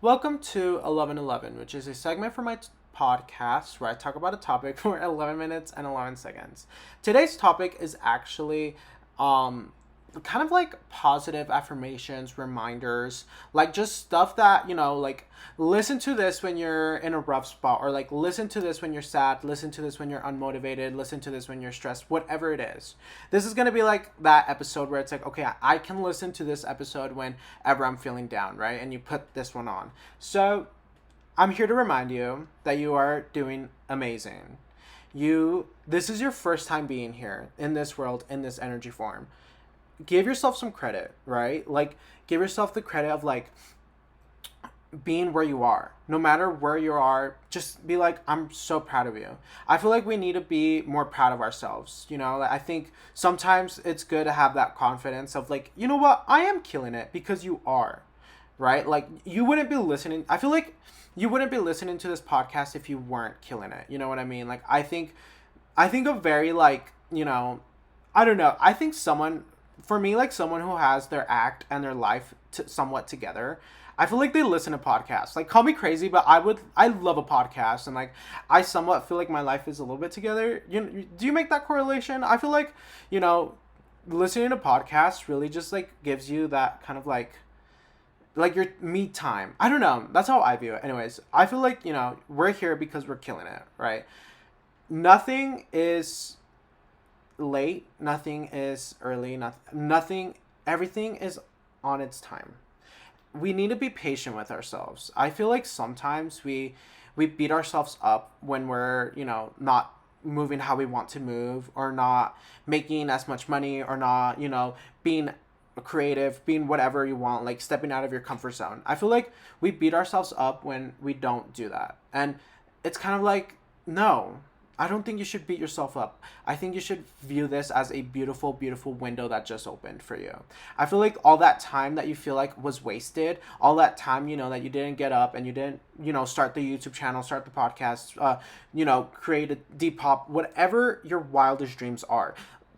Welcome to 1111, which is a segment for my podcast where I talk about a topic for 11 minutes and 11 seconds. Today's topic is actually um, kind of like positive affirmations, reminders, like just stuff that, like listen to this when you're in a rough spot, or like listen to this when you're sad, listen to this when you're unmotivated, listen to this when you're stressed, whatever it is. This is going to be like that episode where it's like, okay, I can listen to this episode whenever I'm feeling down, right? And you put this one on. So I'm here to remind you that you are doing amazing. This is your first time being here in this world, in this energy form. Give yourself some credit, right? Like, give yourself the credit of like being where you are. No matter where you are, just be like, I'm so proud of you. I feel like we need to be more proud of ourselves. I think sometimes it's good to have that confidence of like, you know what, I am killing it, because you are, right? Like, you wouldn't be listening. I feel like you wouldn't be listening to this podcast if you weren't killing it. You know what I mean? Like, I think a very like, I don't know. I think for me, like someone who has their act and their life somewhat together, I feel like they listen to podcasts. Like, call me crazy, but I love a podcast, and like, I somewhat feel like my life is a little bit together. Do you make that correlation? I feel like, you know, listening to podcasts really just like gives you that kind of like your me time. I don't know. That's how I view it. Anyways, I feel like, we're here because we're killing it, right? Nothing is late, nothing is early, nothing, everything is on its time. We need to be patient with ourselves. I feel like sometimes we beat ourselves up when we're, not moving how we want to move, or not making as much money, or not, being creative, being whatever you want, like stepping out of your comfort zone. I feel like we beat ourselves up when we don't do that. And it's kind of like, no, I don't think you should beat yourself up. I think you should view this as a beautiful, beautiful window that just opened for you. I feel like all that time that you feel like was wasted, all that time, that you didn't get up and you didn't, start the YouTube channel, start the podcast, create a Depop, whatever your wildest dreams are.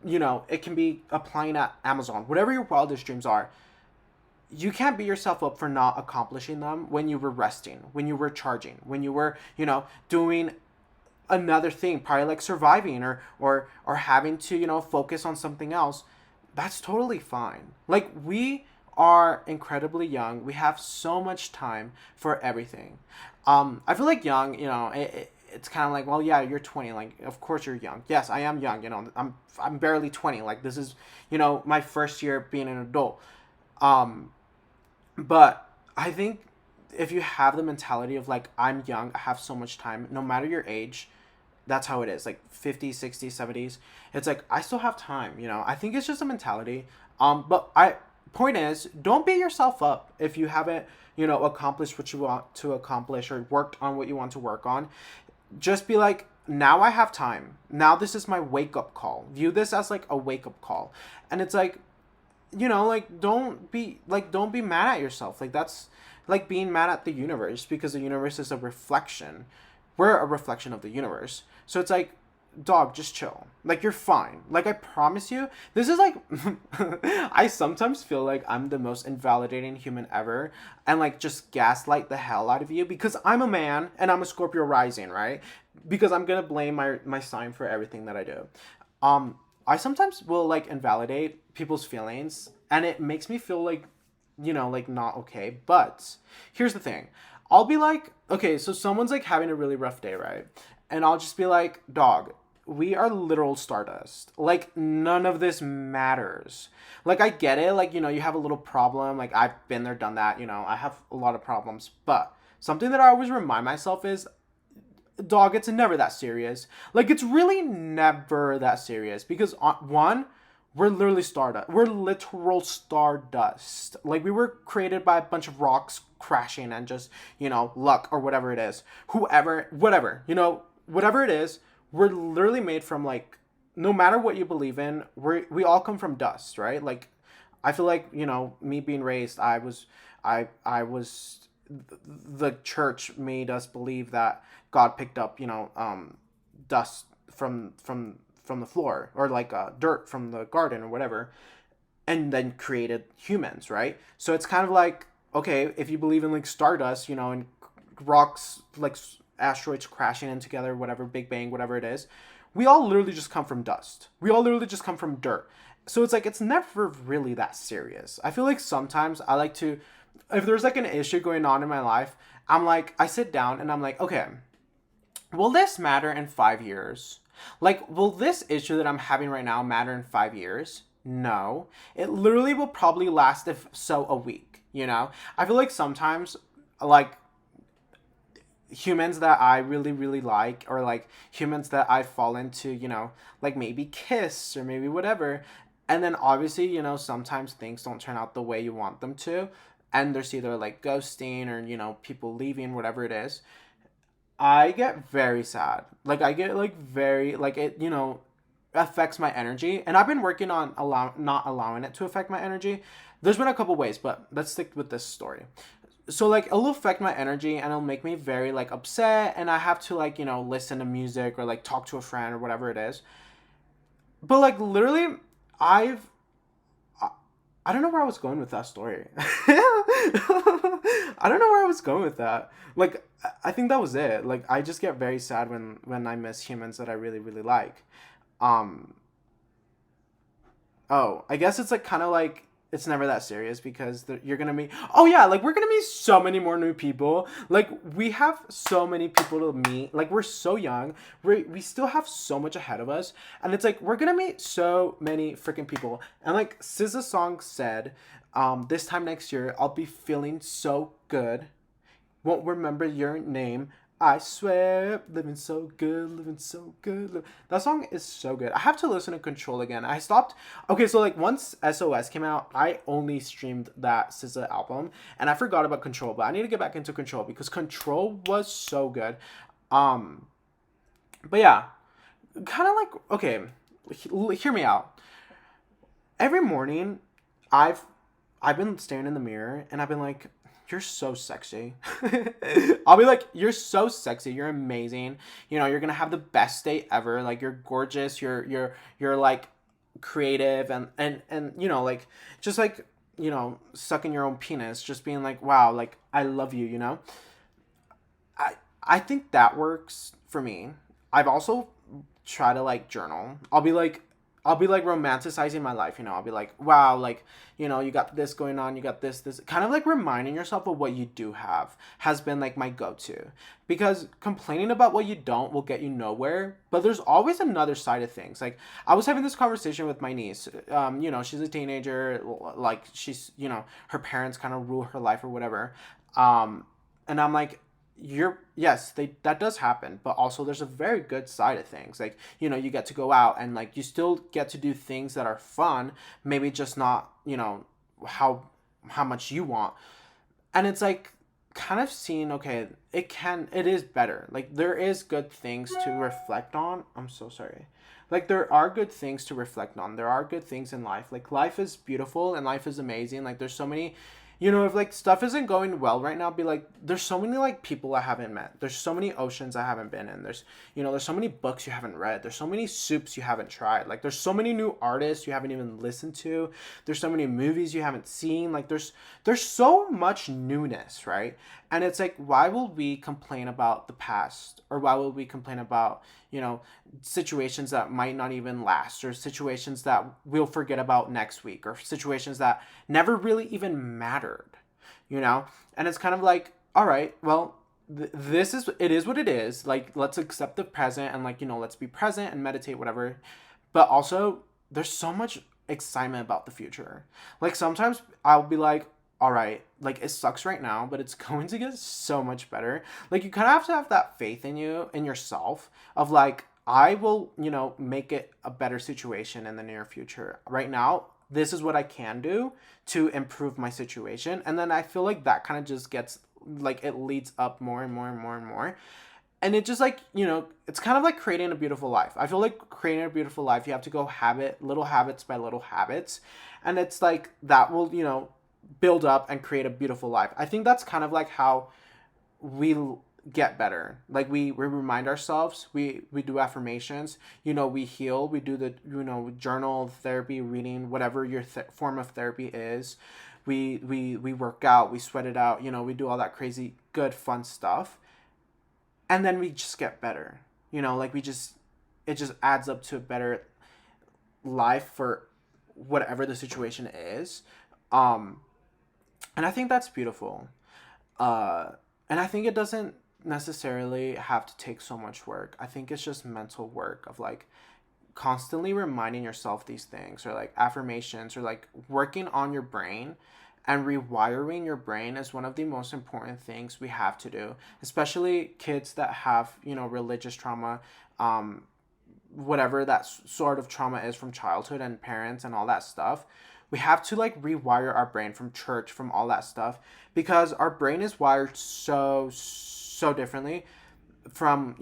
It can be applying at Amazon, whatever your wildest dreams are. You can't beat yourself up for not accomplishing them when you were resting, when you were charging, when you were, doing another thing, probably like surviving, or having to, focus on something else. That's totally fine. Like, we are incredibly young. We have so much time for everything. I feel like young, it's kind of like, well, yeah, you're 20, like, of course you're young. Yes, I am young. I'm barely 20. Like, this is, my first year being an adult. But I think if you have the mentality of like, I'm young, I have so much time, no matter your age, that's how it is. Like 50s, 60s, 70s, it's like, I still have time. I think it's just a mentality. But I point is, don't beat yourself up if you haven't, accomplished what you want to accomplish, or worked on what you want to work on. Just be like, now I have time. Now this is my wake up call. View this as like a wake up call. And it's like, like, don't be mad at yourself. Like, that's like being mad at the universe, because the universe is a reflection. We're a reflection of the universe. So it's like, dog, just chill. Like, you're fine. Like, I promise you, this is like, I sometimes feel like I'm the most invalidating human ever, and like just gaslight the hell out of you, because I'm a man and I'm a Scorpio rising, right? Because I'm gonna blame my sign for everything that I do. I sometimes will like invalidate people's feelings, and it makes me feel like, like not okay. But here's the thing. I'll be like, okay, so someone's like having a really rough day, right? And I'll just be like, dog, we are literal stardust. Like, none of this matters. Like, I get it. Like, you have a little problem. Like, I've been there, done that. I have a lot of problems. But something that I always remind myself is, dog, it's never that serious. Like, it's really never that serious, because one, we're literally stardust. We're literal stardust. Like, we were created by a bunch of rocks crashing and just, luck, or whatever it is. Whatever, whatever it is, we're literally made from, like, no matter what you believe in, we all come from dust, right? Like, I feel like, me being raised, I was the church made us believe that God picked up, dust from the floor, or like dirt from the garden or whatever, and then created humans, right? So it's kind of like, okay, if you believe in like stardust, and rocks, like asteroids crashing in together, whatever, Big Bang, whatever it is, we all literally just come from dust. We all literally just come from dirt. So it's like it's never really that serious. I feel like sometimes I like to, if there's like an issue going on in my life, I'm like, I sit down and I'm like, okay, will this matter in 5 years? Like, will this issue that I'm having right now matter in 5 years? No. It literally will probably last, if so, a week, I feel like sometimes, like, humans that I really, really like, or like humans that I fall into, like maybe kiss or maybe whatever. And then obviously, sometimes things don't turn out the way you want them to. And there's either like ghosting or, people leaving, whatever it is. I get very sad. Like I get like very like it, affects my energy. And I've been working on not allowing it to affect my energy. There's been a couple ways, but let's stick with this story. So like it'll affect my energy and it'll make me very like upset, and I have to like, listen to music or like talk to a friend or whatever it is. But like literally I've I don't know where I was going with that story. I don't know where I was going with that. Like I think that was it. Like I just get very sad when I miss humans that I really, really like. Um Oh, I guess it's like kind of like it's never that serious because you're gonna meet. Oh yeah, like we're gonna meet so many more new people. Like we have so many people to meet. Like we're so young. We still have so much ahead of us, and it's like we're gonna meet so many freaking people. And like SZA's song said, this time next year I'll be feeling so good. Won't remember your name. I swear, living so good, living so good. That song is so good. I have to listen to Control again. I stopped. Okay, so like once SOS came out, I only streamed that SZA album, and I forgot about Control. But I need to get back into Control because Control was so good. Um, but yeah, kind of like okay, hear me out. Every morning, I've I've been staring in the mirror and I've been like, you're so sexy. I'll be like, you're so sexy. You're amazing. You're gonna have the best day ever. Like you're gorgeous. You're like creative and like just like sucking your own penis, just being like, wow, like I love you. I think that works for me. I've also tried to like journal. I'll be like romanticizing my life, I'll be like, wow, like, you got this going on, you got this, kind of like reminding yourself of what you do have has been like my go-to. Because complaining about what you don't will get you nowhere, but there's always another side of things. Like, I was having this conversation with my niece. She's a teenager, like, she's, her parents kind of rule her life or whatever. And I'm like, yes, that does happen, but also there's a very good side of things. Like, you get to go out and like you still get to do things that are fun, maybe just not, how much you want. And it's like kind of seeing, okay, it is better. Like there is good things to reflect on. I'm so sorry. Like there are good things to reflect on. There are good things in life. Like life is beautiful and life is amazing. Like there's so many, if like stuff isn't going well right now, be like, there's so many like people I haven't met. There's so many oceans I haven't been in. There's so many books you haven't read. There's so many soups you haven't tried. Like there's so many new artists you haven't even listened to. There's so many movies you haven't seen. Like there's so much newness, right? And it's like, why will we complain about the past, or why will we complain about, situations that might not even last, or situations that we'll forget about next week, or situations that never really even mattered, And it's kind of like, all right, well, it is what it is. Like, let's accept the present and like, let's be present and meditate, whatever. But also, there's so much excitement about the future. Like, sometimes I'll be like, all right, like it sucks right now, but it's going to get so much better. Like you kind of have to have that faith in yourself of like, I will, make it a better situation in the near future. Right now, this is what I can do to improve my situation. And then I feel like that kind of just gets like, it leads up more and more and more and more. And it just like, it's kind of like creating a beautiful life. I feel like creating a beautiful life, you have to go little habits by little habits. And it's like, that will, build up and create a beautiful life. I think that's kind of like how we get better. Like we remind ourselves, we do affirmations, we heal, we do the, journal therapy, reading, whatever your form of therapy is. we work out, we sweat it out, we do all that crazy good fun stuff, and then we just get better. Like, we just it just adds up to a better life for whatever the situation is. Um and I think that's beautiful. And I think it doesn't necessarily have to take so much work. I think it's just mental work of like constantly reminding yourself these things, or like affirmations, or like working on your brain. And rewiring your brain is one of the most important things we have to do, especially kids that have, religious trauma, um, whatever that sort of trauma is from childhood and parents and all that stuff. We have to like rewire our brain from church, from all that stuff, because our brain is wired so differently from,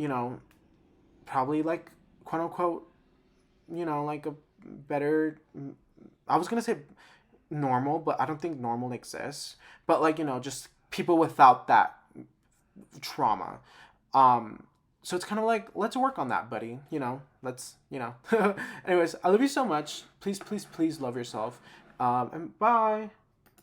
probably like quote unquote, like a better, I was gonna say normal, but I don't think normal exists. But like, just people without that trauma. Um, so it's kind of like, let's work on that, buddy. Anyways, I love you so much. Please, please, please love yourself. And bye.